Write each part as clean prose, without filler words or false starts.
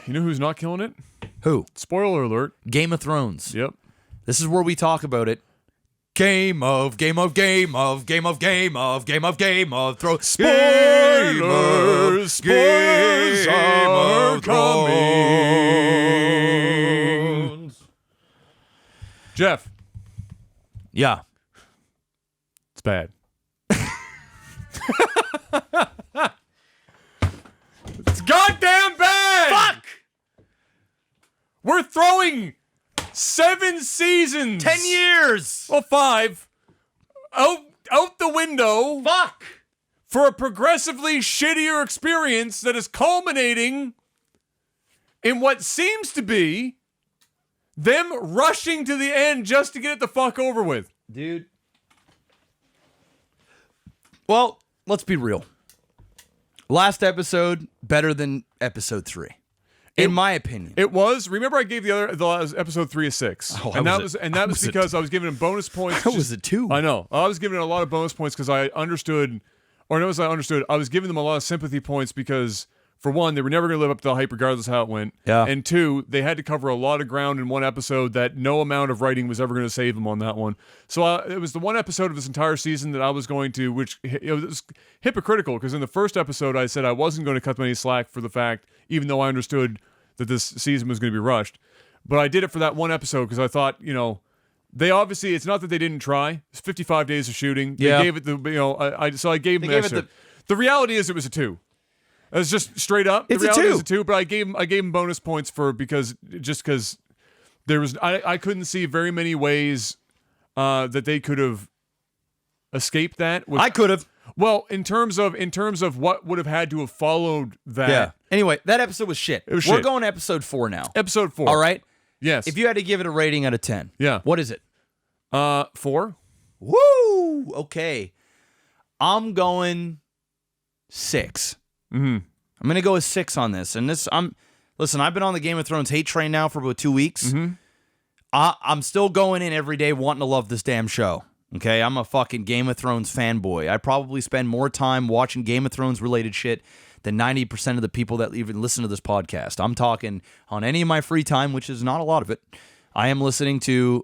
You know who's not killing it? Who? Spoiler alert. Game of Thrones. Yep. This is where we talk about it. Game of Thrones. Spoilers are coming. Jeff. Yeah. It's bad. It's goddamn bad! Fuck! We're throwing 7 seasons. 10 years! Well, 5. Out the window. Fuck! For a progressively shittier experience that is culminating in what seems to be them rushing to the end just to get it the fuck over with. Dude. Well, let's be real. Last episode, better than episode 3. In my opinion. It was. Remember I gave the last episode 3 a 6. Oh, and that was because I was giving him bonus points. That was a 2. I know. I was giving it a lot of bonus points because I understood, or no, I understood. I was giving them a lot of sympathy points because, for one, they were never going to live up to the hype regardless of how it went. Yeah. And 2, they had to cover a lot of ground in one episode that no amount of writing was ever going to save them on that one. So it was the one episode of this entire season that I was going to, which it was hypocritical because in the first episode I said I wasn't going to cut them any slack for the fact, even though I understood that this season was going to be rushed. But I did it for that one episode because I thought, they obviously, it's not that they didn't try. It's 55 days of shooting. They gave it so I gave them extra. The reality is it was a 2. It's just straight up. It's the reality a 2. is a 2, but I gave them bonus points because there was I couldn't see very many ways that they could have escaped that. I could have. Well, in terms of what would have had to have followed that. Yeah. Anyway, that episode was shit. It was We're shit. going to episode 4 now. Episode 4. All right? Yes. If you had to give it a rating out of 10, Yeah. what is it? 4. Woo! Okay. I'm going 6. Mm-hmm. I'm going to go with 6 on this. And listen, I've been on the Game of Thrones hate train now for about 2 weeks. Mm-hmm. I'm still going in every day wanting to love this damn show. Okay, I'm a fucking Game of Thrones fanboy. I probably spend more time watching Game of Thrones related shit than 90% of the people that even listen to this podcast. I'm talking on any of my free time, which is not a lot of it. I am listening to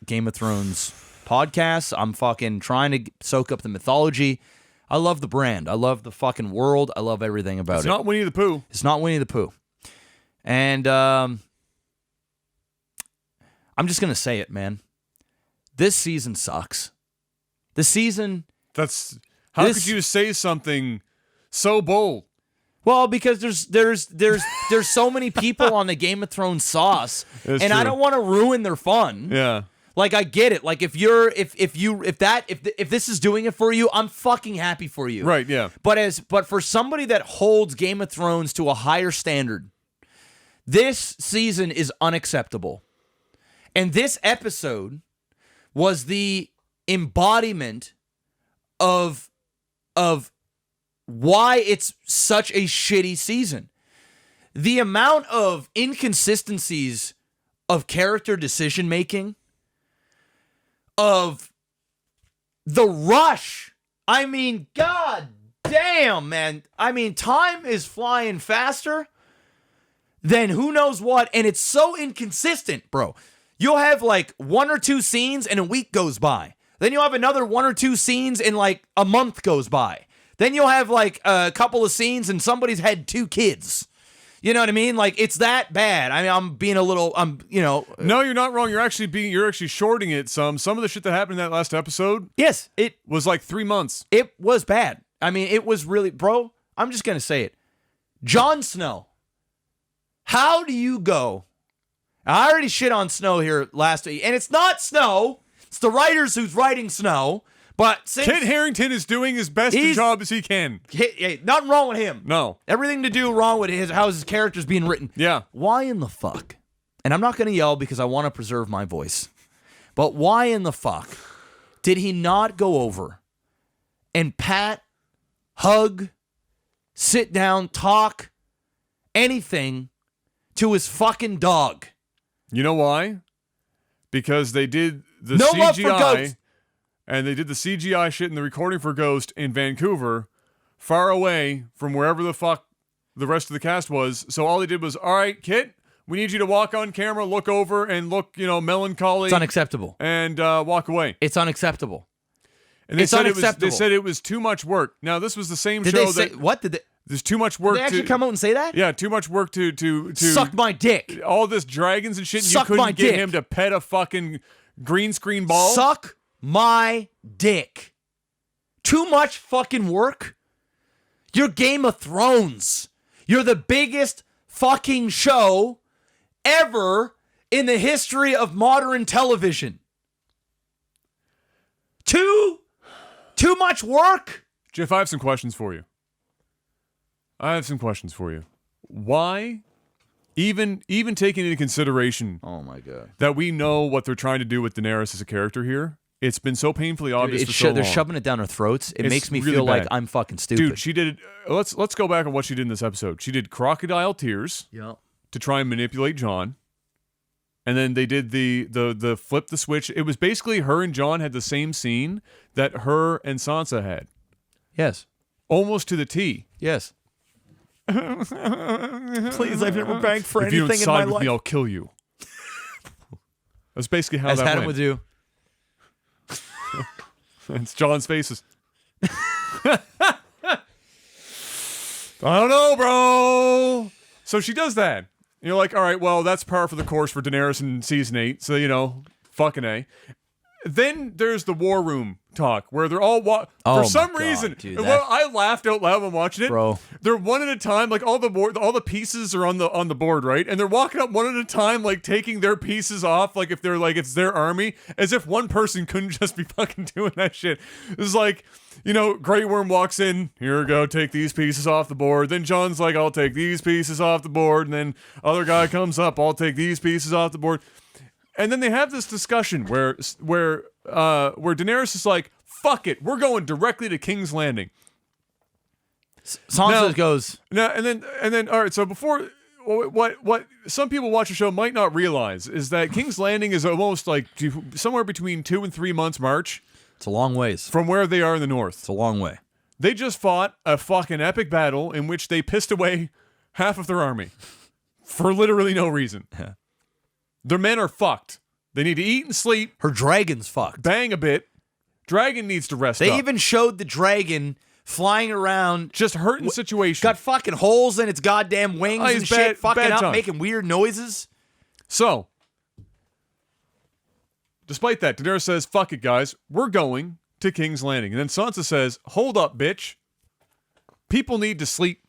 Game of Thrones podcasts. I'm fucking trying to soak up the mythology. I love the brand. I love the fucking world. I love everything about it. It's not Winnie the Pooh. It's not Winnie the Pooh. And I'm just going to say it, man. This season sucks. This season... How could you say something so bold? Well, because there's so many people on the Game of Thrones sauce, and true. I don't want to ruin their fun. Yeah. Like, I get it. Like, if this is doing it for you, I'm fucking happy for you. Right, yeah. But for somebody that holds Game of Thrones to a higher standard, this season is unacceptable. And this episode was the embodiment of why it's such a shitty season. The amount of inconsistencies of character decision making, of the rush. I mean, god damn, man. I mean, time is flying faster than who knows what, and it's so inconsistent, bro. You'll have like 1 or 2 scenes and a week goes by. Then you'll have another 1 or 2 scenes and like a month goes by. Then you'll have like a couple of scenes and somebody's had 2 kids. You know what I mean? Like, it's that bad. I mean, No, you're not wrong. You're actually shorting it some. Some of the shit that happened in that last episode. Yes, it was like 3 months. It was bad. I mean, it was really, bro, I'm just going to say it. Jon Snow. How do you go? I already shit on Snow here last week, and it's not Snow. It's the writers who's writing Snow. But since Kit Harington is doing his best job as he can. Nothing wrong with him. No. Everything to do wrong with how his character's being written. Yeah. Why in the fuck? And I'm not going to yell because I want to preserve my voice. But why in the fuck did he not go over and pat, hug, sit down, talk, anything to his fucking dog? You know why? Because they did the no CGI. Love for Ghost. And they did the CGI shit in the recording for Ghost in Vancouver far away from wherever the fuck the rest of the cast was. So all they did was, all right, Kit, we need you to walk on camera, look over, and look, melancholy. It's unacceptable. And walk away. It's unacceptable. And they It's said unacceptable. They said it was too much work. Now, this was the same Did show they say, that... what? Did There's too much work they actually come out and say that? Yeah, too much work to Suck my dick. all this dragons and shit, and Suck you my couldn't get dick. him to pet a fucking green screen ball? Suck my dick. Too much fucking work? You're Game of Thrones. You're the biggest fucking show ever in the history of modern television. Too much work? Jeff, I have some questions for you. Why, even taking into consideration Oh my god. that we know what they're trying to do with Daenerys as a character here, it's been so painfully obvious for so long. They're shoving it down our throats. It It's makes me really feel like bad. I'm fucking stupid. Dude, she did... Let's go back on what she did in this episode. She did crocodile tears Yep. to try and manipulate Jon. And then they did the flip the switch. It was basically her and Jon had the same scene that her and Sansa had. Yes. Almost to the T. Yes. Please, I've never banged for If you don't anything in my side with life. me, I'll kill you. That's basically how As that Adam went. would do. It's John's faces. I don't know, bro. So she does that. And you're like, all right, well, that's par for the course for Daenerys in season 8. So, fucking A. Then there's the war room talk where they're all Oh for my some God, reason. dude, Well, I laughed out loud when watching it, Bro. They're one at a time, like all the pieces are on the board, right? And they're walking up one at a time, like taking their pieces off, like if they're like it's their army, as if one person couldn't just be fucking doing that shit. It's like, Grey Worm walks in, here we go, take these pieces off the board. Then John's like, I'll take these pieces off the board. And then other guy comes up, I'll take these pieces off the board. And then they have this discussion where Daenerys is like, fuck it, we're going directly to King's Landing. Sansa goes, Now and then all right, so before what some people watch the show might not realize is that King's Landing is almost like somewhere between 2 and 3 months march it's a long ways. from where they are in the north. It's a long way. They just fought a fucking epic battle in which they pissed away half of their army for literally no reason. Yeah. Their men are fucked. They need to eat and sleep, Her dragon's fucked. bang a bit. Dragon needs to rest They up. even showed the dragon flying around, Just hurting situation. got fucking holes in its goddamn wings Oh, and he's shit, bad- fucking bad up, time. making weird noises. So, despite that, Daenerys says, fuck it, guys. We're going to King's Landing. And then Sansa says, hold up, bitch. People need to sleep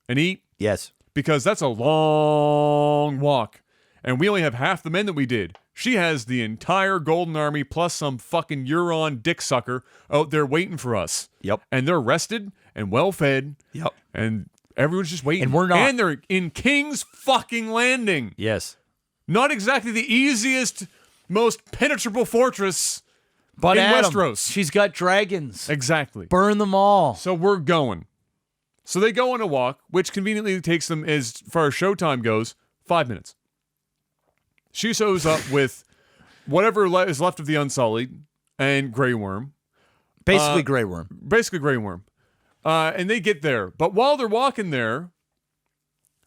and eat Yes. because that's a long walk. And we only have half the men that we did. She has the entire Golden Army plus some fucking Euron dick sucker out there waiting for us. Yep. And they're rested and well fed. Yep. And everyone's just waiting. And we're not. And they're in King's fucking Landing. Yes. Not exactly the easiest, most penetrable fortress But in Adam, Westeros. she's got dragons. Exactly. Burn them all. So we're going. So they go on a walk, which conveniently takes them, as far as showtime goes, 5 minutes. She shows up with whatever is left of the Unsullied and Grey Worm. Basically Grey Worm. Basically Grey Worm. And they get there. But while they're walking there...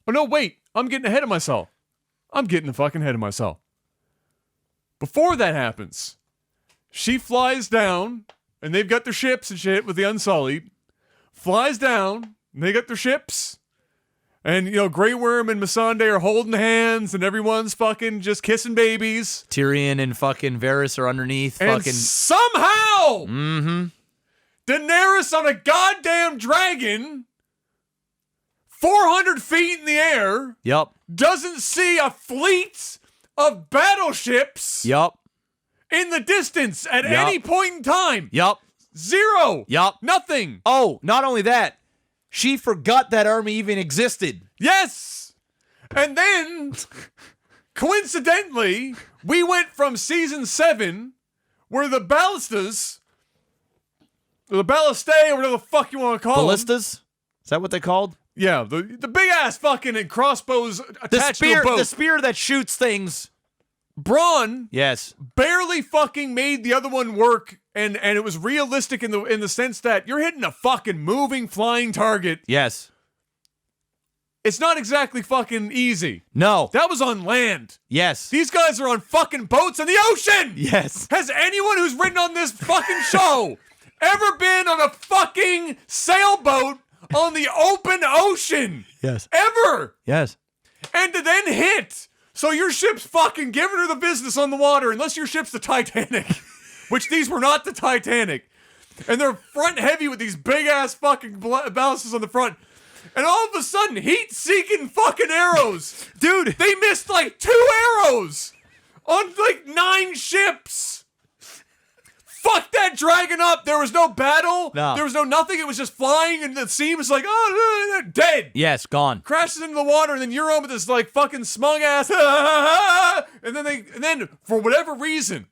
Oh, no, wait. I'm getting ahead of myself. I'm getting fucking ahead of myself. Before that happens, she flies down, and they've got their ships and shit with the Unsullied. Flies down, and they got their ships. And, Grey Worm and Missandei are holding hands, and everyone's fucking just kissing babies. Tyrion and fucking Varys are underneath. And fucking. somehow, Mm-hmm. Daenerys on a goddamn dragon, 400 feet in the air, Yep. doesn't see a fleet of battleships Yep. in the distance at Yep. any point in time. Yep. Zero. Yep. Nothing. Oh, not only that, she forgot that army even existed. Yes. And then, coincidentally, we went from season 7, where the ballistas, or the ballastae, or whatever the fuck you want to call them. Ballistas? Is that what they called? Yeah, the big ass fucking and crossbows The attached spear, to a boat. the spear that shoots things. Bronn Yes. barely fucking made the other one work and it was realistic in the sense that you're hitting a fucking moving, flying target. Yes. It's not exactly fucking easy. No. That was on land. Yes. These guys are on fucking boats in the ocean. Yes. Has anyone who's written on this fucking show ever been on a fucking sailboat on the open ocean? Yes. Ever? Yes. And to then hit. So your ship's fucking giving her the business on the water, unless your ship's the Titanic, which these were not the Titanic. And they're front heavy with these big ass fucking balances on the front. And all of a sudden, heat-seeking fucking arrows. Dude. They missed like 2 arrows on like 9 ships. Fuck that dragon up. There was no battle. No. There was no nothing. It was just flying, and the sea was like, oh, dead. Yes, gone. Crashes into the water, and then you're on with this like fucking smug ass. And then for whatever reason,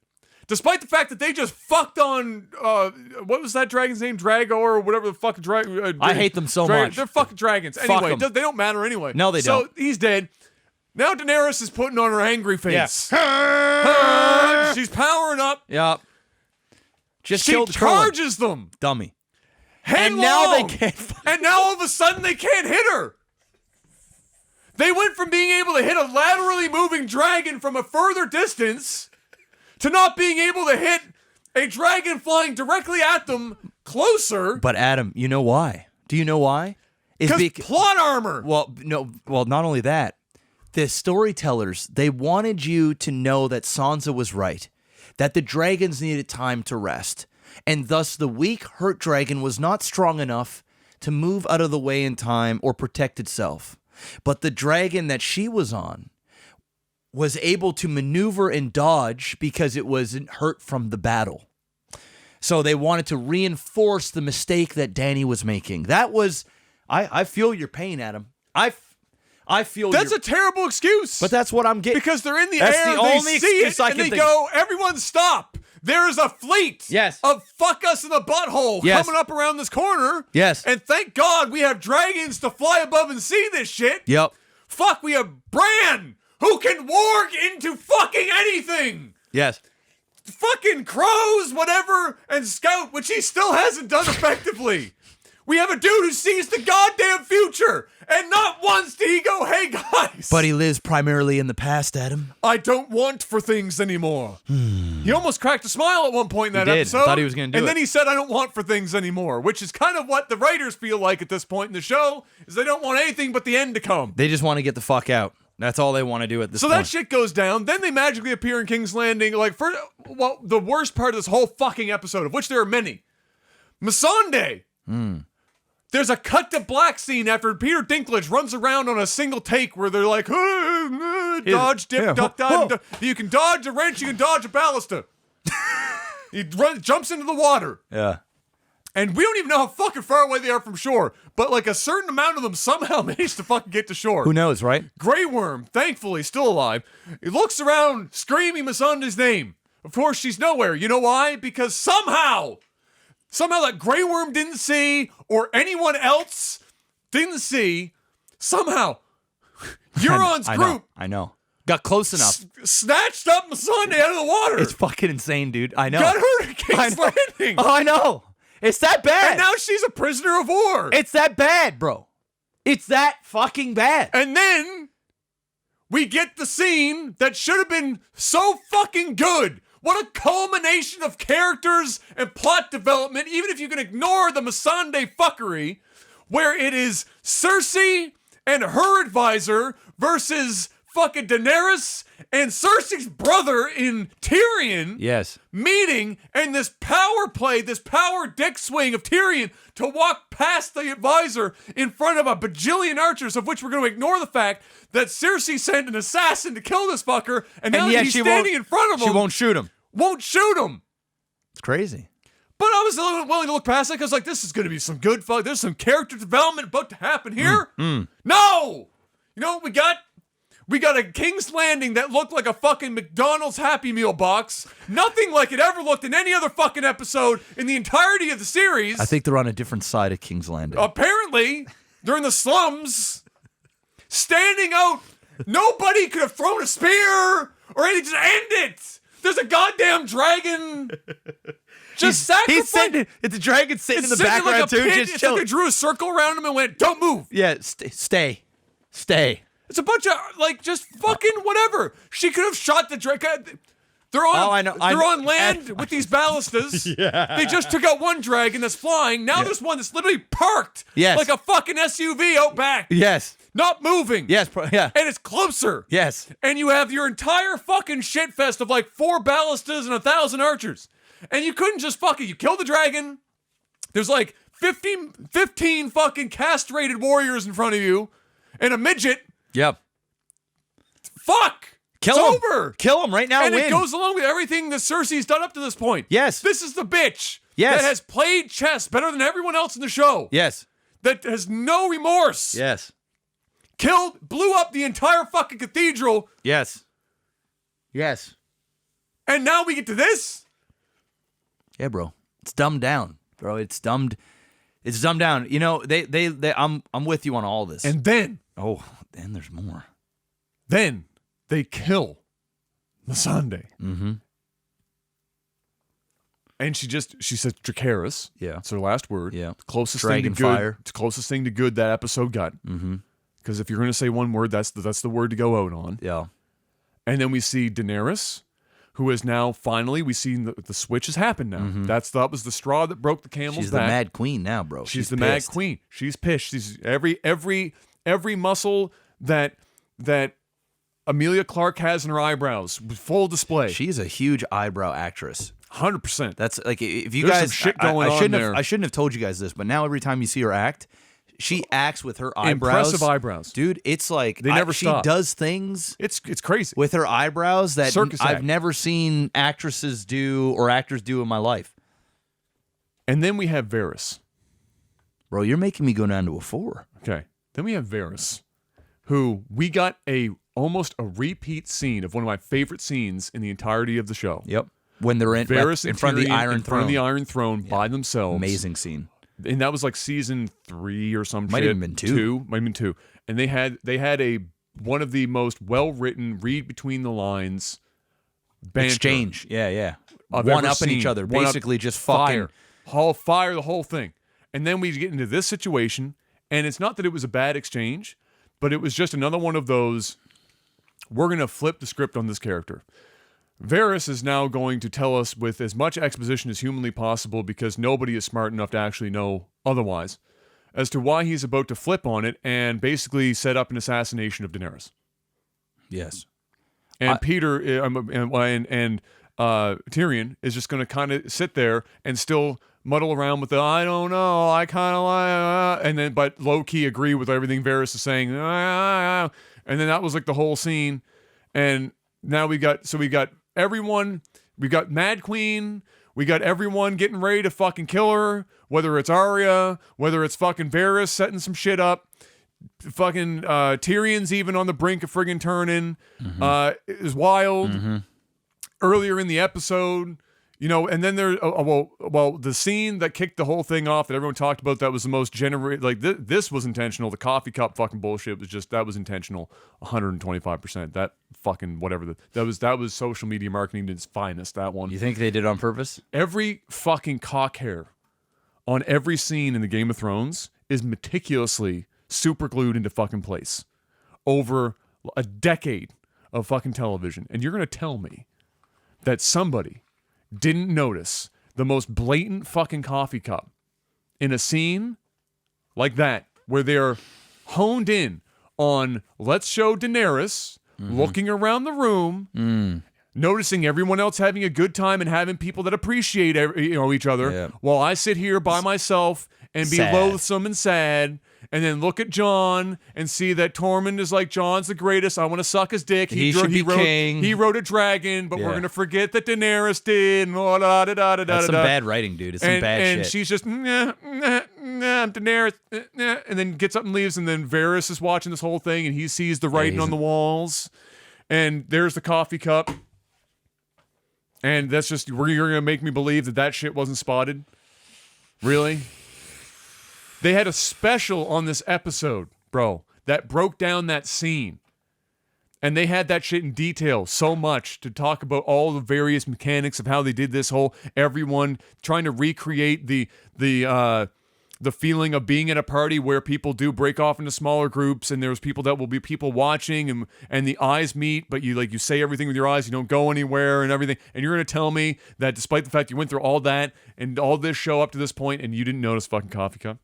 despite the fact that they just fucked on, what was that dragon's name? Drago or whatever the fuck dragon. I hate them so much. They're fucking dragons. Fuck Anyway, 'em. they don't matter anyway. No, they don't. So he's dead. Now Daenerys is putting on her angry face. Yeah. She's powering up. Yep. Just She killed charges them. Dummy. Headlong. And now they can't. And now all of a sudden they can't hit her. They went from being able to hit a laterally moving dragon from a further distance to not being able to hit a dragon flying directly at them closer. But Adam, you know why? Do you know why? Because plot armor. Well, no. Well, not only that, the storytellers, they wanted you to know that Sansa was right, that the dragons needed time to rest, and thus the weak, hurt dragon was not strong enough to move out of the way in time or protect itself. But the dragon that she was on was able to maneuver and dodge because it wasn't hurt from the battle. So they wanted to reinforce the mistake that Dany was making. That was, I feel your pain, Adam. I feel That's a terrible excuse. But that's what I'm getting. Because they're in the That's air, the they only see excuse it, I and can they think. go, everyone stop. There's a fleet Yes. of fuck us in the butthole Yes. coming up around this corner. Yes. And thank God we have dragons to fly above and see this shit. Yep. Fuck, we have Bran, who can warg into fucking anything. Yes. Fucking crows, whatever, and scout, which he still hasn't done effectively. We have a dude who sees the goddamn future, and not once did he go, hey guys. But he lives primarily in the past, Adam. I don't want for things anymore. He almost cracked a smile at one point in that He did. episode. I thought he was gonna do and it. then he said, I don't want for things anymore, which is kind of what the writers feel like at this point in the show, is they don't want anything but the end to come. They just want to get the fuck out. That's all they want to do at this So point. that shit goes down. Then they magically appear in King's Landing. Well, the worst part of this whole fucking episode, of which there are many. Missandei. There's a cut to black scene after Peter Dinklage runs around on a single take where they're like, dodge, dip, duck, dive. You can dodge a wrench, you can dodge a ballista. He jumps into the water. Yeah. And we don't even know how fucking far away they are from shore. But like a certain amount of them somehow managed to fucking get to shore. Who knows, right? Grey Worm, thankfully, still alive. He looks around, screaming Missandei's name. Of course, she's nowhere. You know why? Because somehow that Grey Worm didn't see, or anyone else didn't see, somehow, Euron's group I know. Got close enough. snatched up Missandei out of the water. It's fucking insane, dude. I know. Got her to I King's know. Landing. Oh, I know. It's that bad. And now she's a prisoner of war. It's that bad, bro. It's that fucking bad. And then we get the scene that should have been so fucking good. What a culmination of characters and plot development, even if you can ignore the Missandei fuckery, where it is Cersei and her advisor versus fucking Daenerys and Cersei's brother in Tyrion. Yes. Meeting, and this power play, this power dick swing of Tyrion to walk past the advisor in front of a bajillion archers, of which we're going to ignore the fact that Cersei sent an assassin to kill this fucker, and now that he's standing in front of him, she won't shoot him. Won't shoot him. It's crazy. But I was a little willing to look past it because, like, this is going to be some good fuck. There's some character development about to happen here. No! You know what we got? We got a King's Landing that looked like a fucking McDonald's Happy Meal box. Nothing like it ever looked in any other fucking episode in the entirety of the series. I think they're on a different side of King's Landing. Apparently, they're in the slums, standing out. Nobody could have thrown a spear or anything. Just end it. There's a goddamn dragon. Just sacrifice. He's sitting. The dragon's sitting in the background like too, pit. just It's chilling. like they drew a circle around him and went, "Don't move." Yeah, stay. It's a bunch of like just fucking whatever. She could have shot the dragon. They're on. Oh, I know. They're on land with these ballistas. Yeah. They just took out one dragon that's flying. Now there's one that's literally parked. Yes. Like a fucking SUV out back. Yes. Not moving. Yes. Yeah. And it's closer. Yes. And you have your entire fucking shit fest of like 4 ballistas and 1,000 archers. And you couldn't just fucking, you kill the dragon. There's like 15 fucking castrated warriors in front of you and a midget. Yep. Fuck. Kill it's him. over. Kill him right now. And win. it goes along with everything that Cersei's done up to this point. Yes. This is the bitch Yes. that has played chess better than everyone else in the show. Yes. That has no remorse. Yes. Blew up the entire fucking cathedral. Yes. Yes. And now we get to this? Yeah, bro. It's dumbed down, bro. It's dumbed down. You know, I'm with you on all this. And then There's more. Then they kill Missandei. Mm-hmm. And she says Dracarys. Yeah. It's her last word. Yeah. Closest Dragon thing to good. fire. It's the closest thing to good that episode got. Mm-hmm. Because if you're going to say one word, that's the word to go out on. Yeah. And then we see Daenerys, who is now finally, we see the switch has happened now. Mm-hmm. That was the straw that broke the camel's She's back. the Mad Queen now, bro. She's the Mad pissed. Queen. She's pissed. She's every muscle that Amelia Clark has in her eyebrows, full display. She's a huge eyebrow actress. 100%. That's like if you There's guys some shit going I on shouldn't there. have I shouldn't have told you guys this, but now every time you see her act, she acts with her eyebrows. Impressive eyebrows. Dude, it's like They never she stop. does things It's crazy. with her eyebrows that Circus I've act. never seen actresses do or actors do in my life. And then we have Varys. Bro, you're making me go down to a 4. Okay. Then we have Varys, who we got almost a repeat scene of one of my favorite scenes in the entirety of the show. Yep. When they're in Varys in and front of the Tyrion Iron in Throne. front of the Iron Throne by themselves. Amazing scene. And that was like season 3 or some Might shit. have been 2. Might have been 2. And they had one of the most well-written, read between the lines banter Exchange. Yeah. I've One ever up in each seen. other. One up, Basically just fire. fucking Fire the whole thing. And then we get into this situation, and it's not that it was a bad exchange, but it was just another one of those, we're going to flip the script on this character. Varys is now going to tell us with as much exposition as humanly possible, because nobody is smart enough to actually know otherwise, as to why he's about to flip on it and basically set up an assassination of Daenerys. Yes. And Tyrion is just going to kind of sit there and still muddle around with the I don't know, I kind of like, and then but low key agree with everything Varys is saying, and then that was like the whole scene. And now we got everyone, we got Mad Queen, we got everyone getting ready to fucking kill her, whether it's Arya, whether it's fucking Varys setting some shit up. Fucking Tyrion's even on the brink of friggin' turning. It was wild. Earlier in the episode, and then there, the scene that kicked the whole thing off that everyone talked about, that was the most this was intentional. The coffee cup fucking bullshit that was intentional, 125%. That fucking whatever. That was social media marketing at its finest, that one. You think they did on purpose? Every fucking cock hair on every scene in the Game of Thrones is meticulously super glued into fucking place over a decade of fucking television. And you're going to tell me that somebody didn't notice the most blatant fucking coffee cup in a scene like that, where they're honed in on, let's show Daenerys looking around the room, noticing everyone else having a good time and having people that appreciate each other, while I sit here by myself and be loathsome and sad. And then look at Jon and see that Tormund is like, Jon's the greatest. I want to suck his dick. He should be king. He wrote a dragon, but we're going to forget that Daenerys did. That's some bad writing, dude. It's some bad shit. And she's just, Daenerys, and then gets up and leaves. And then Varys is watching this whole thing, and he sees the writing on the walls. And there's the coffee cup. And that's just, you're going to make me believe that shit wasn't spotted? Really? They had a special on this episode, bro, that broke down that scene. And they had that shit in detail so much to talk about all the various mechanics of how they did this whole everyone trying to recreate the feeling of being at a party where people do break off into smaller groups and there's people that will be people watching and the eyes meet, but you say everything with your eyes, you don't go anywhere and everything. And you're going to tell me that despite the fact you went through all that and all this show up to this point and you didn't notice fucking coffee cup?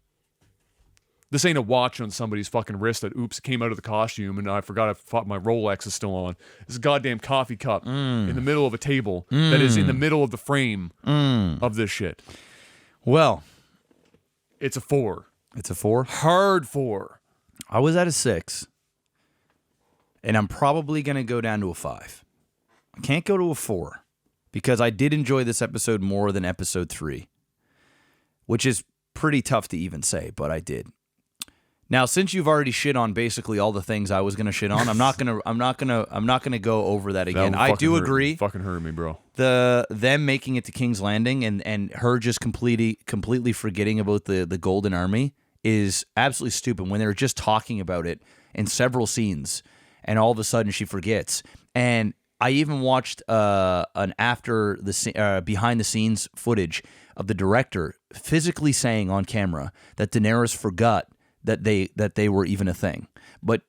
This ain't a watch on somebody's fucking wrist that, oops, came out of the costume and I forgot my Rolex is still on. This is a goddamn coffee cup in the middle of a table that is in the middle of the frame of this shit. Well, it's a 4. It's a 4? Hard 4. I was at a 6. And I'm probably going to go down to a 5. I can't go to a 4 because I did enjoy this episode more than episode 3, which is pretty tough to even say, but I did. Now, since you've already shit on basically all the things I was going to shit on, I'm not going to go over that again. I do agree. Fucking hurt me, bro. Them making it to King's Landing and her just completely forgetting about the Golden Army is absolutely stupid when they're just talking about it in several scenes and all of a sudden she forgets. And I even watched an behind the scenes footage of the director physically saying on camera that Daenerys forgot that they were even a thing. But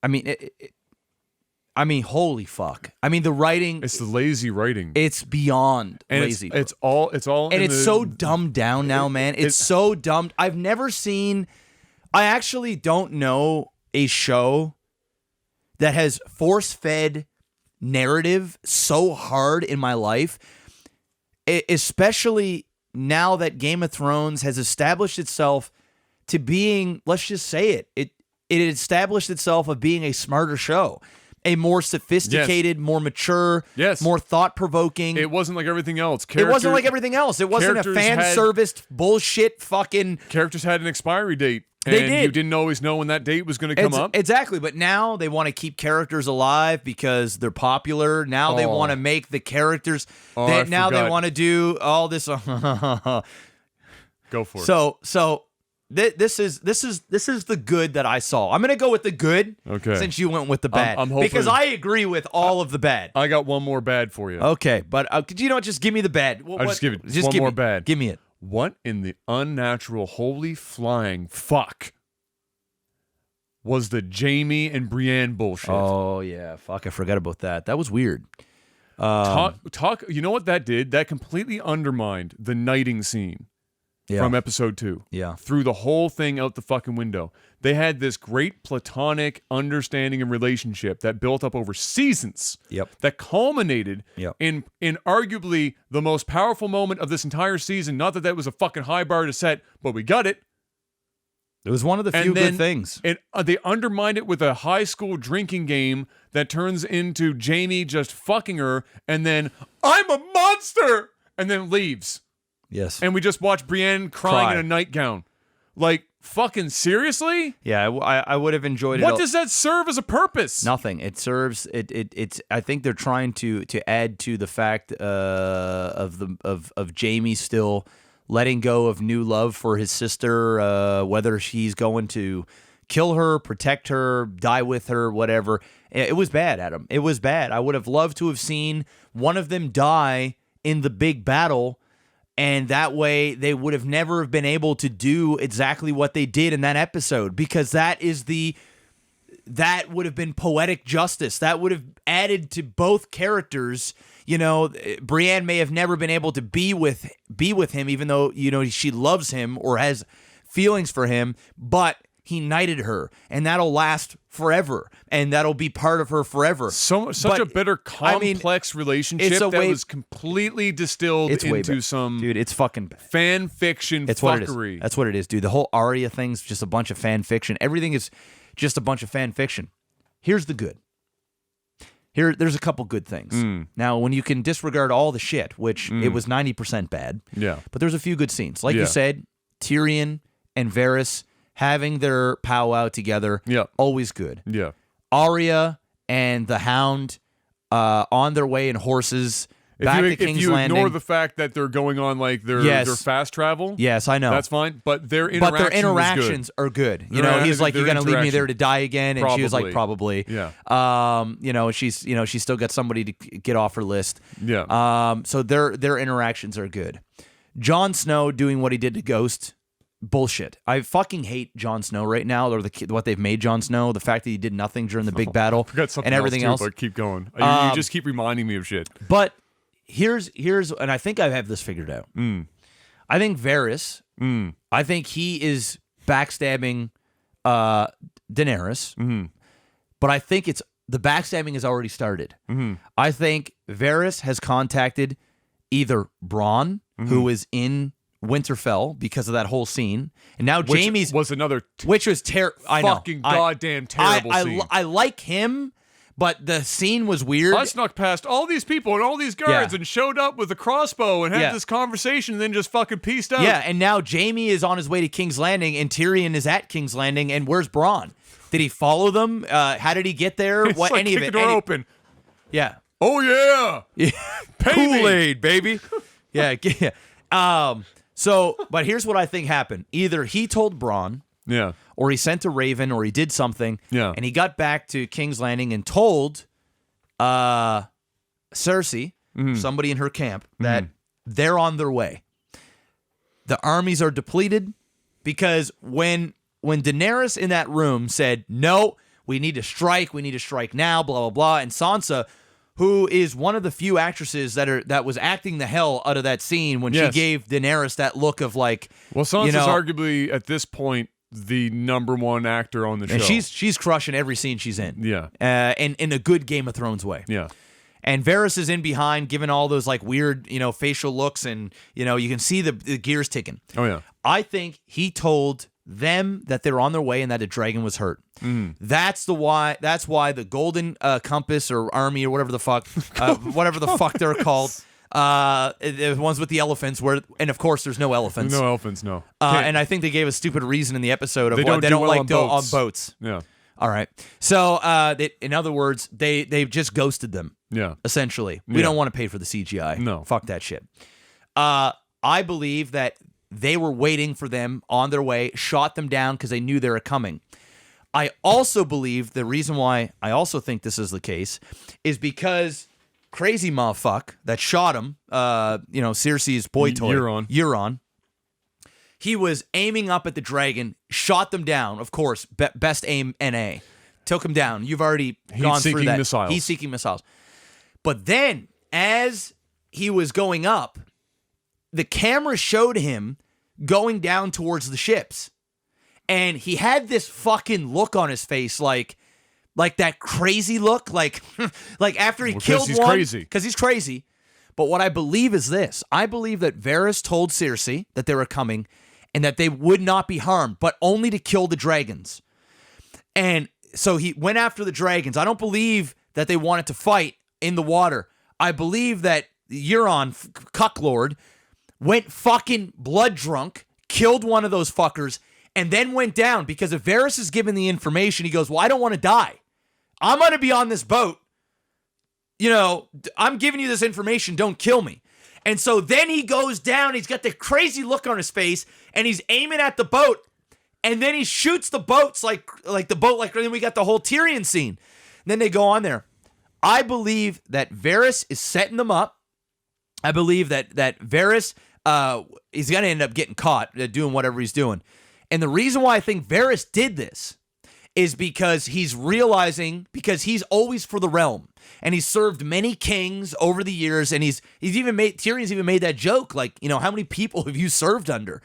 I mean, holy fuck! I mean, the writing. It's the lazy writing. It's beyond and lazy. It's all. And it's so dumbed down now, man. It's so dumbed. I've never seen. I actually don't know a show that has force-fed narrative so hard in my life, especially now that Game of Thrones has established itself to being, let's just say it established itself of being a smarter show, a more sophisticated, more mature, more thought-provoking. It wasn't like everything else. It wasn't like everything else. It wasn't a fan-serviced bullshit fucking... Characters had an expiry date. They and did. You didn't always know when that date was going to come up. Exactly, but now they want to keep characters alive because they're popular. Now they want to make the characters... now they want to do all this... Go for it. So this is the good that I saw. I'm going to go with the good since you went with the bad. Because I agree with all of the bad. I got one more bad for you. Okay, but you know what? Just give me the bad. I'll just give it one more bad. Give me it. What in the unnatural holy flying fuck was the Jamie and Brienne bullshit? Oh, yeah. Fuck, I forgot about that. That was weird. Talk. You know what that did? That completely undermined the knighting scene from episode 2. Yeah. Threw the whole thing out the fucking window. They had this great platonic understanding and relationship that built up over seasons. Yep. That culminated in arguably the most powerful moment of this entire season. Not that was a fucking high bar to set, but we got it. It was one of the few good things. And they undermined it with a high school drinking game that turns into Jamie just fucking her and then, I'm a monster! And then leaves. Yes. And we just watch Brienne crying in a nightgown. Like, fucking seriously? Yeah, I would have enjoyed it. What does that serve as a purpose? Nothing. It serves it's I think they're trying to add to the fact of Jamie still letting go of new love for his sister, whether she's going to kill her, protect her, die with her, whatever. It was bad, Adam. It was bad. I would have loved to have seen one of them die in the big battle. And that way, they would have never been able to do exactly what they did in that episode, because that would have been poetic justice. That would have added to both characters. You know, Brienne may have never been able to be with him, even though she loves him or has feelings for him, but he knighted her, and that'll last forever, and that'll be part of her forever. Such a bitter, complex relationship that was completely distilled into some dude. It's fucking fan fiction fuckery. That's what it is, dude. The whole Arya thing's just a bunch of fan fiction. Everything is just a bunch of fan fiction. Here's the good. There's a couple good things. Now, when you can disregard all the shit, which it was 90% bad, but there's a few good scenes. Like you said, Tyrion and Varys having their powwow together, always good. Yeah. Arya and the Hound on their way in horses If you ignore the fact that they're going on like their fast travel, yes, I know that's fine. But their interactions are good. You know, he's like, "You're gonna leave me there to die again," and she was like, "Probably." Yeah. She's still got somebody to get off her list. Yeah. So their interactions are good. Jon Snow doing what he did to Ghost. Bullshit. I fucking hate Jon Snow right now, or what they've made Jon Snow. The fact that he did nothing during the big battle and everything else. But keep going. You just keep reminding me of shit. But here's, and I think I have this figured out. I think Varys. I think he is backstabbing Daenerys. But I think the backstabbing has already started. I think Varys has contacted either Bronn, who is in Winterfell because of that whole scene, and now Jaime's was another which was fucking goddamn terrible scene. I like him, but the scene was weird. I snuck past all these people and all these guards and showed up with a crossbow and had this conversation, and then just fucking pieced out. Yeah, and now Jaime is on his way to King's Landing, and Tyrion is at King's Landing, and where's Bronn? Did he follow them? How did he get there? It's like kick the door open. Yeah. Oh yeah. Kool-Aid, baby. Yeah. So, but here's what I think happened. Either he told Bronn, or he sent a raven, or he did something, and he got back to King's Landing and told Cersei, somebody in her camp, that they're on their way. The armies are depleted, because when Daenerys in that room said, "No, we need to strike now," blah, blah, blah, and Sansa, who is one of the few actresses that was acting the hell out of that scene when she gave Daenerys that look of like... Well, Sansa's arguably, at this point, the #1 actor on the show. And she's crushing every scene she's in. Yeah. And in a good Game of Thrones way. Yeah. And Varys is in behind, giving all those like weird, facial looks, and, you can see the gears ticking. Oh, yeah. I think he told them that they were on their way and that a dragon was hurt. That's why the Golden Compass or Army or whatever the fuck they're called. The ones with the elephants, and of course there's no elephants. No elephants, no. And I think they gave a stupid reason in the episode of they why they don't like go on boats. Yeah. All right. So in other words, they've just ghosted them. Yeah. Essentially, we don't want to pay for the CGI. No. Fuck that shit. I believe that they were waiting for them on their way, shot them down because they knew they were coming. I also believe the reason why I also think this is the case is because crazy motherfucker that shot him, Cersei's boy toy, Euron, he was aiming up at the dragon, shot them down, of course, best aim NA. Took him down. You've already gone through that. He's seeking missiles. But then, as he was going up, the camera showed him going down towards the ships. And he had this fucking look on his face, like that crazy look, like after he killed one, because he's crazy. But what I believe is this: I believe that Varys told Cersei that they were coming, and that they would not be harmed, but only to kill the dragons. And so he went after the dragons. I don't believe that they wanted to fight in the water. I believe that Euron, Cucklord, went fucking blood drunk, killed one of those fuckers, and then went down, because if Varys is given the information, he goes, well, I don't want to die. I'm going to be on this boat. I'm giving you this information. Don't kill me. And so then he goes down. He's got the crazy look on his face, and he's aiming at the boat. And then he shoots the boats like the boat. Like then we got the whole Tyrion scene. And then they go on there. I believe that Varys is setting them up. I believe that Varys is going to end up getting caught doing whatever he's doing. And the reason why I think Varys did this is because he's realizing, because he's always for the realm, and he's served many kings over the years, and Tyrion's even made that joke, like, how many people have you served under?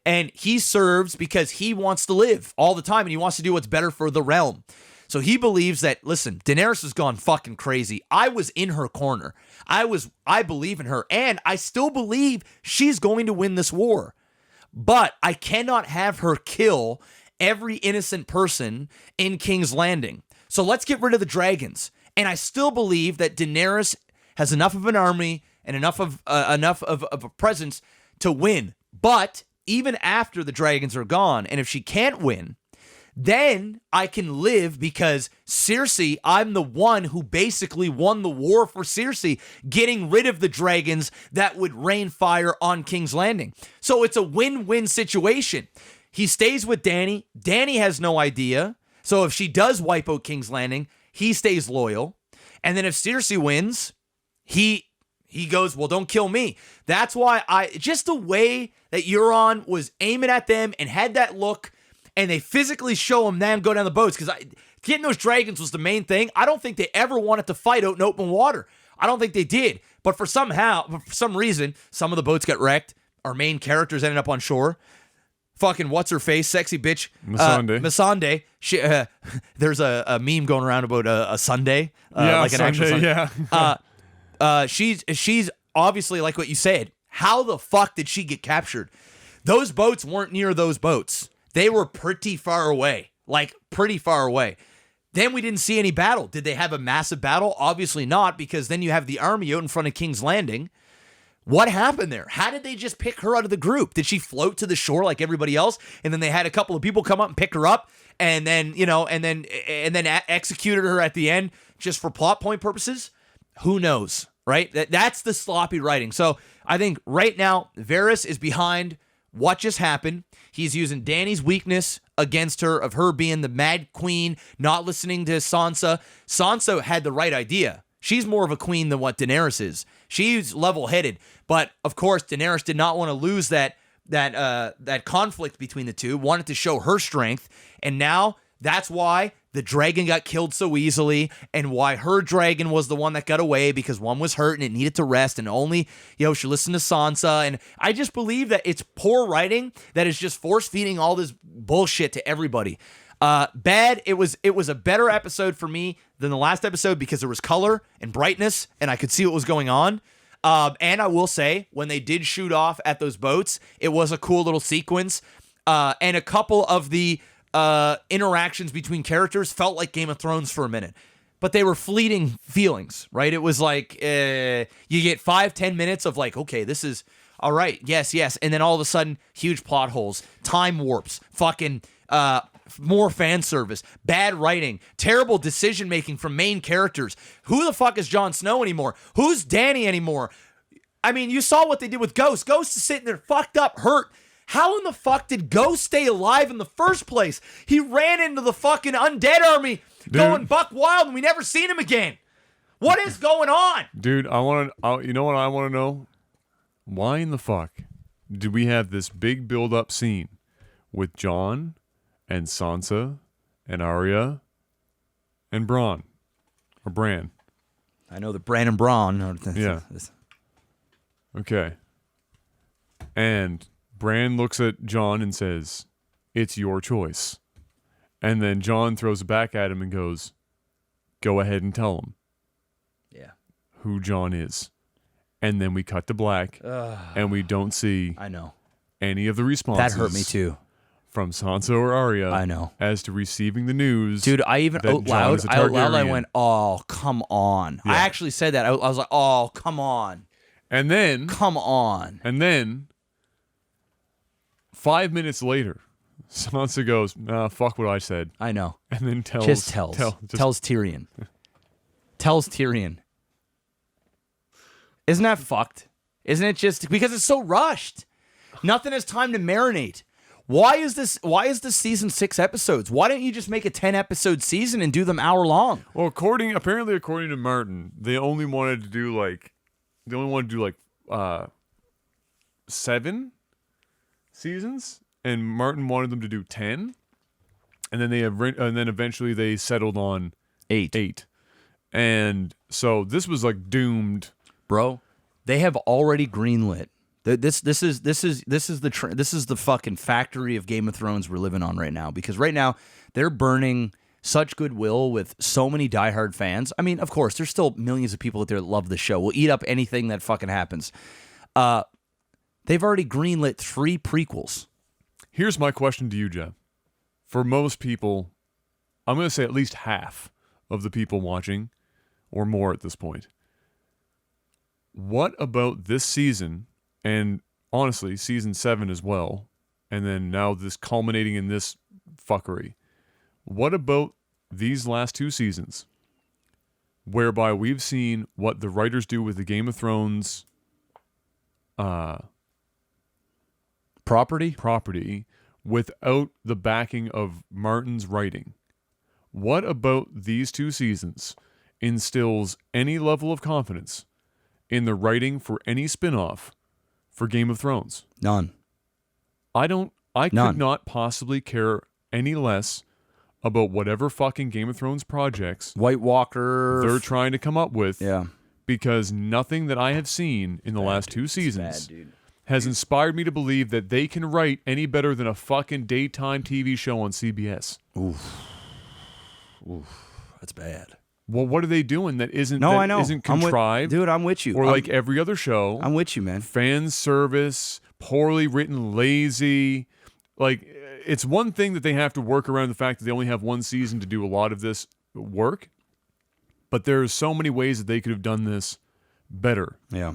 And he serves because he wants to live all the time, and he wants to do what's better for the realm. So he believes that, listen, Daenerys has gone fucking crazy. I was in her corner. I believe in her, and I still believe she's going to win this war. But I cannot have her kill every innocent person in King's Landing. So let's get rid of the dragons. And I still believe that Daenerys has enough of an army and enough of a presence to win. But even after the dragons are gone, and if she can't win, then I can live because Cersei, I'm the one who basically won the war for Cersei, getting rid of the dragons that would rain fire on King's Landing. So it's a win-win situation. He stays with Dany. Dany has no idea. So if she does wipe out King's Landing, he stays loyal. And then if Cersei wins, he goes, well, don't kill me. That's why just the way that Euron was aiming at them and had that look, and they physically show them go down the boats, because getting those dragons was the main thing. I don't think they ever wanted to fight out in open water. I don't think they did. But for some reason, some of the boats got wrecked. Our main characters ended up on shore. Fucking what's-her-face, sexy bitch. Missandei. There's a meme going around about a Sunday. Like an actual Sunday. Yeah. She's obviously, like what you said, how the fuck did she get captured? Those boats weren't near those boats. They were pretty far away. Like, pretty far away. Then we didn't see any battle. Did they have a massive battle? Obviously not, because then you have the army out in front of King's Landing. What happened there? How did they just pick her out of the group? Did she float to the shore like everybody else? And then they had a couple of people come up and pick her up, and then, executed her at the end just for plot point purposes? Who knows, right? That's the sloppy writing. So I think right now, Varys is behind what just happened. He's using Dany's weakness against her, of her being the mad queen, not listening to Sansa. Sansa had the right idea. She's more of a queen than what Daenerys is. She's level-headed. But, of course, Daenerys did not want to lose that conflict between the two, wanted to show her strength. And now that's why the dragon got killed so easily, and why her dragon was the one that got away, because one was hurt and it needed to rest, and only, she listened to Sansa. And I just believe that it's poor writing that is just force-feeding all this bullshit to everybody. Bad. It was a better episode for me than the last episode, because there was color and brightness, and I could see what was going on. And I will say, when they did shoot off at those boats, it was a cool little sequence. And a couple of the interactions between characters felt like Game of Thrones for a minute, but they were fleeting feelings, right? It was like, you get 5-10 minutes of like, okay, this is all right. Yes. And then all of a sudden, huge plot holes, time warps, fucking, more fan service, bad writing, terrible decision making from main characters. Who the fuck is Jon Snow anymore? Who's Dany anymore? I mean, you saw what they did with Ghost. Ghost is sitting there fucked up, hurt. How in the fuck did Ghost stay alive in the first place? He ran into the fucking undead army, going buck wild, and we never seen him again. What is going on? Dude, you know what I want to know? Why in the fuck did we have this big build-up scene with Jon and Sansa and Arya and Bran? I know the Bran and Bron. Yeah. Okay. And Bran looks at Jon and says, "It's your choice." And then Jon throws it back at him and goes, "Go ahead and tell him." Yeah. Who Jon is. And then we cut to black, and we don't see any of the responses. That hurt me too. From Sansa or Arya. I know. As to receiving the news. Dude, I even out loud I went, "Oh, come on." Yeah. I actually said that. I was like, "Oh, come on." And then come on. And then 5 minutes later, Sansa goes, "Nah, fuck what I said." I know. And then tells Tyrion. Tells Tyrion. Isn't that fucked? Isn't it just because it's so rushed? Nothing has time to marinate. Why is this season 6 episodes? Why don't you just make a 10-episode season and do them hour long? Well, according to Martin, they only wanted to do like 7 seasons, and Martin wanted them to do 10, and then eventually they settled on 8. And so this was like doomed, bro. They have already greenlit. This is the fucking factory of Game of Thrones we're living on right now, because right now they're burning such goodwill with so many diehard fans. I mean, of course, there's still millions of people out there that love the show. Will eat up anything that fucking happens. They've already greenlit 3 prequels. Here's my question to you, Jeff. For most people, I'm going to say at least half of the people watching, or more at this point, what about this season, and honestly, season 7 as well, and then now this culminating in this fuckery? What about these last 2 seasons, whereby we've seen what the writers do with the Game of Thrones property without the backing of Martin's writing? What about these 2 seasons instills any level of confidence in the writing for any spin-off for Game of Thrones? None. I None. could not possibly care any less about whatever fucking Game of Thrones projects White Walker. they're trying to come up with. Yeah. Because nothing that I have seen in the last 2 seasons Bad, dude. has inspired me to believe that they can write any better than a fucking daytime TV show on CBS. Oof. That's bad. Well, what are they doing that isn't No, that I know. isn't contrived? Dude, I'm with you. Or like every other show. I'm with you, man. Fan service, poorly written, lazy. Like, it's one thing that they have to work around the fact that they only have 1 season to do a lot of this work, but there's so many ways that they could have done this better. Yeah.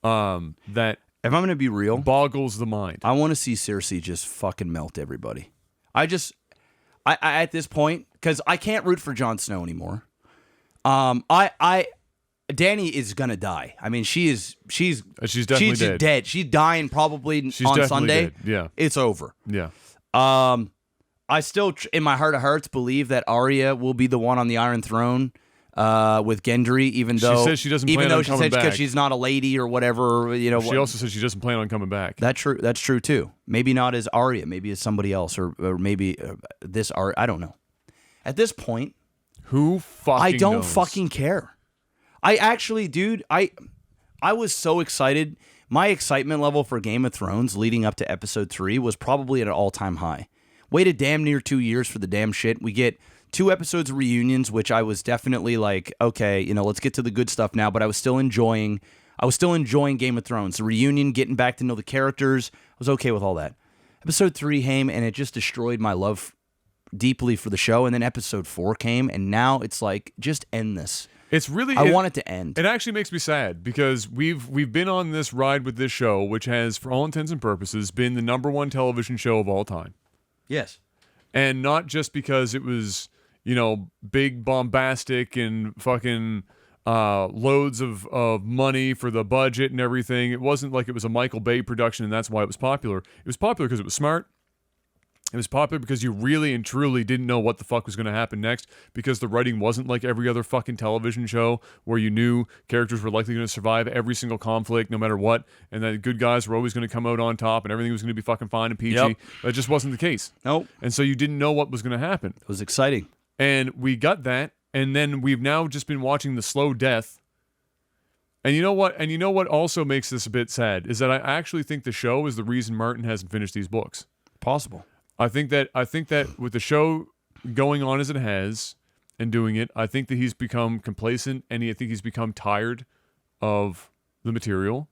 That If I'm going to be real, boggles the mind. I want to see Cersei just fucking melt everybody. I at this point, because I can't root for Jon Snow anymore. Dany is gonna die. I mean, she's definitely dead. She's dying probably She's on definitely Sunday. dead. Yeah. It's over. Yeah. I still, in my heart of hearts, believe that Arya will be the one on the Iron Throne with Gendry, even though says she doesn't plan on coming because back. she's not a lady or whatever. You know, She also says she doesn't plan on coming back. That's true too. Maybe not as Arya, maybe as somebody else, or maybe this Arya. I don't know. At this point, Who fucking I don't knows? fucking care. I actually, dude, I was so excited. My excitement level for Game of Thrones leading up to episode 3 was probably at an all-time high. Waited damn near 2 years for the damn shit. We get 2 episodes of reunions, which I was definitely like, okay, let's get to the good stuff now, but I was still enjoying Game of Thrones. The reunion, getting back to know the characters, I was okay with all that. Episode 3 came, and it just destroyed my love deeply for the show, and then episode 4 came, and now it's like, just end this. It's really. I want it to end. It actually makes me sad because we've been on this ride with this show, which has, for all intents and purposes, been the #1 television show of all time. Yes. And not just because it was, big, bombastic, and fucking loads of money for the budget and everything. It wasn't like it was a Michael Bay production and that's why it was popular. It was popular because it was smart. It was popular because you really and truly didn't know what the fuck was going to happen next, because the writing wasn't like every other fucking television show where you knew characters were likely going to survive every single conflict no matter what, and that good guys were always going to come out on top and everything was going to be fucking fine and peachy. Yep. That just wasn't the case. Nope. And so you didn't know what was going to happen. It was exciting. And we got that, and then we've now just been watching the slow death. And you know what? And you know what also makes this a bit sad is that I actually think the show is the reason Martin hasn't finished these books. Possible. I think that with the show going on as it has and doing it, I think that he's become complacent, and I think he's become tired of the material,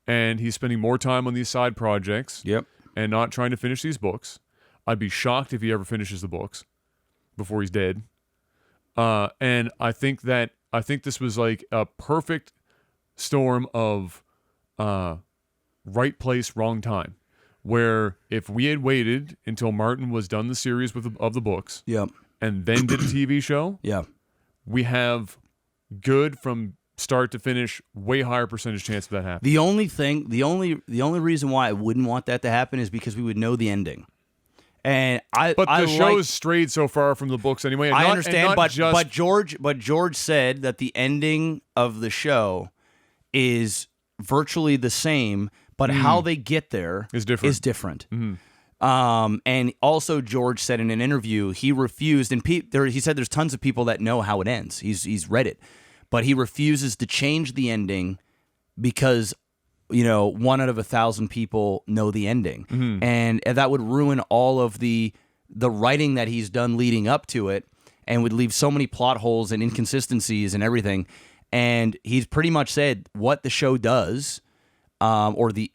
and he's spending more time on these side projects. Yep. And not trying to finish these books. I'd be shocked if he ever finishes the books before he's dead. And I think this was like a perfect storm of right place, wrong time. Where if we had waited until Martin was done the series of the books, Yep. and then did a TV show, Yeah. we have good from start to finish, way higher percentage chance of that happening. The only reason why I wouldn't want that to happen is because we would know the ending. And But the show has strayed so far from the books anyway. And I not, understand, and not but George said that the ending of the show is virtually the same, but how they get there is different. Mm-hmm. And also George said in an interview he refused, and he said there's tons of people that know how it ends. He's read it, but he refuses to change the ending because 1 out of 1,000 people know the ending, and that would ruin all of the writing that he's done leading up to it, and would leave so many plot holes and inconsistencies and everything. And he's pretty much said what the show does. Or the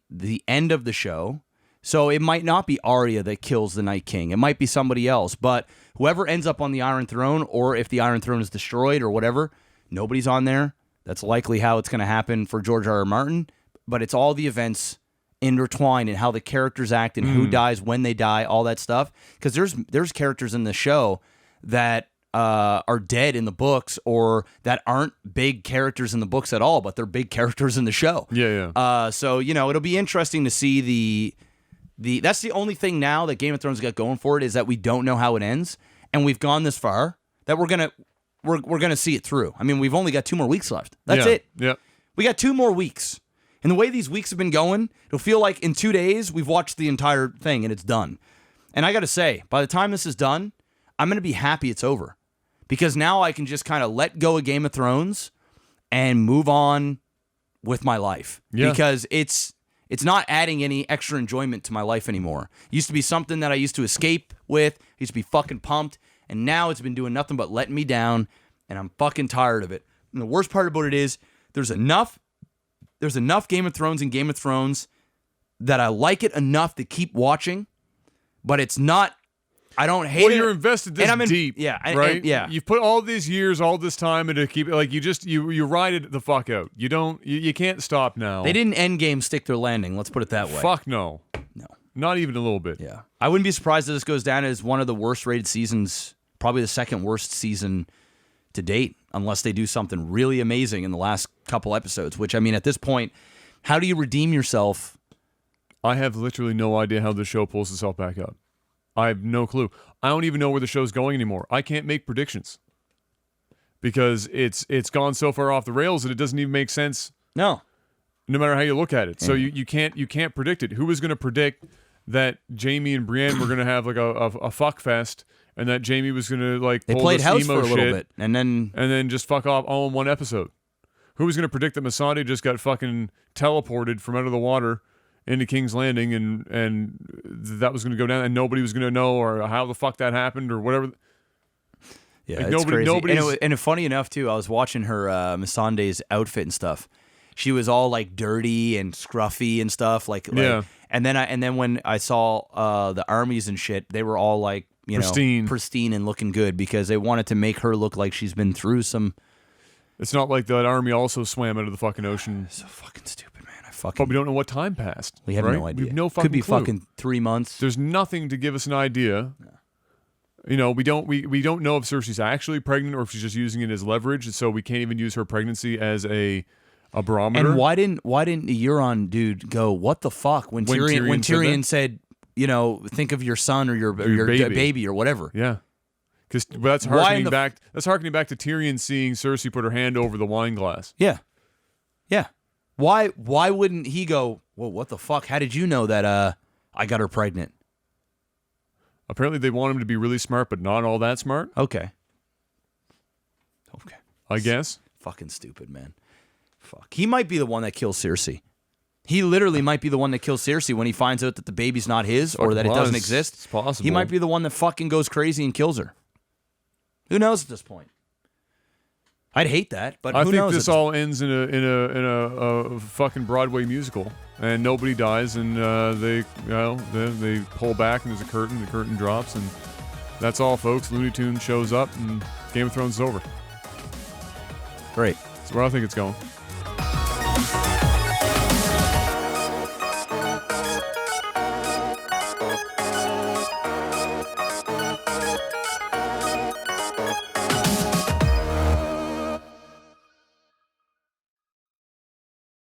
end of the show. So it might not be Arya that kills the Night King. It might be somebody else. But whoever ends up on the Iron Throne, or if the Iron Throne is destroyed or whatever, nobody's on there. That's likely how it's going to happen for George R. R. Martin. But it's all the events intertwined and how the characters act and who dies, when they die, all that stuff. Because there's characters in the show that are dead in the books or that aren't big characters in the books at all, but they're big characters in the show. Yeah. So, it'll be interesting to see that's the only thing now that Game of Thrones got going for it is that we don't know how it ends, and we've gone this far that we're gonna see it through. I mean, we've only got 2 more weeks left. That's it. Yeah. We got 2 more weeks. And the way these weeks have been going, it'll feel like in 2 days we've watched the entire thing and it's done. And I got to say, by the time this is done, I'm going to be happy it's over. Because now I can just kind of let go of Game of Thrones and move on with my life. Yeah. Because it's not adding any extra enjoyment to my life anymore. It used to be something that I used to escape with. I used to be fucking pumped. And now it's been doing nothing but letting me down. And I'm fucking tired of it. And the worst part about it is there's enough Game of Thrones and Game of Thrones that I like it enough to keep watching. But it's not... I don't hate it. Well, you're invested this deep, right? Yeah. You've put all these years, all this time into keep it, like you ride it the fuck out. You can't stop now. They didn't end game stick their landing. Let's put it that way. Fuck no. No. Not even a little bit. Yeah. I wouldn't be surprised if this goes down as one of the worst rated seasons, probably the second worst season to date, unless they do something really amazing in the last couple episodes, which, I mean, at this point, how do you redeem yourself? I have literally no idea how the show pulls itself back up. I have no clue. I don't even know where the show's going anymore. I can't make predictions because it's gone so far off the rails that it doesn't even make sense. No matter how you look at it. So you can't predict it. Who was going to predict that Jamie and Brienne were going to have like a fuck fest, and that Jamie was going to like they pull played this house emo for a shit little bit and then just fuck off all in one episode? Who was going to predict that Missandei just got fucking teleported from out of the water into King's Landing, and that was going to go down, and nobody was going to know or how the fuck that happened or whatever. Yeah, like it's crazy. Nobody's... And funny enough too, I was watching her Missandei's outfit and stuff. She was all like dirty and scruffy and stuff. Yeah. And then when I saw the armies and shit, they were all like pristine and looking good because they wanted to make her look like she's been through some. It's not like that army also swam out of the fucking ocean. So fucking stupid. But we don't know what time passed. We have right? no idea. We have no fucking Could be clue. fucking 3 months. There's nothing to give us an idea. No. We don't know if Cersei's actually pregnant or if she's just using it as leverage, so we can't even use her pregnancy as a barometer. And why didn't the Euron dude go, what the fuck, when Tyrion said, think of your son or your baby or whatever. Yeah. Because that's harkening back to Tyrion seeing Cersei put her hand over the wine glass. Yeah. Yeah. Why wouldn't he go, well, what the fuck? How did you know that I got her pregnant? Apparently they want him to be really smart, but not all that smart. Okay. I guess. Fucking stupid, man. Fuck. He might be the one that kills Cersei. He literally might be the one that kills Cersei when he finds out that the baby's not his or that it doesn't exist. It's possible. He might be the one that fucking goes crazy and kills her. Who knows at this point? I'd hate that, but who knows? I think this all ends in a fucking Broadway musical, and nobody dies, and they pull back, and there's a curtain. The curtain drops, and that's all, folks. Looney Tunes shows up, and Game of Thrones is over. Great. That's where I think it's going.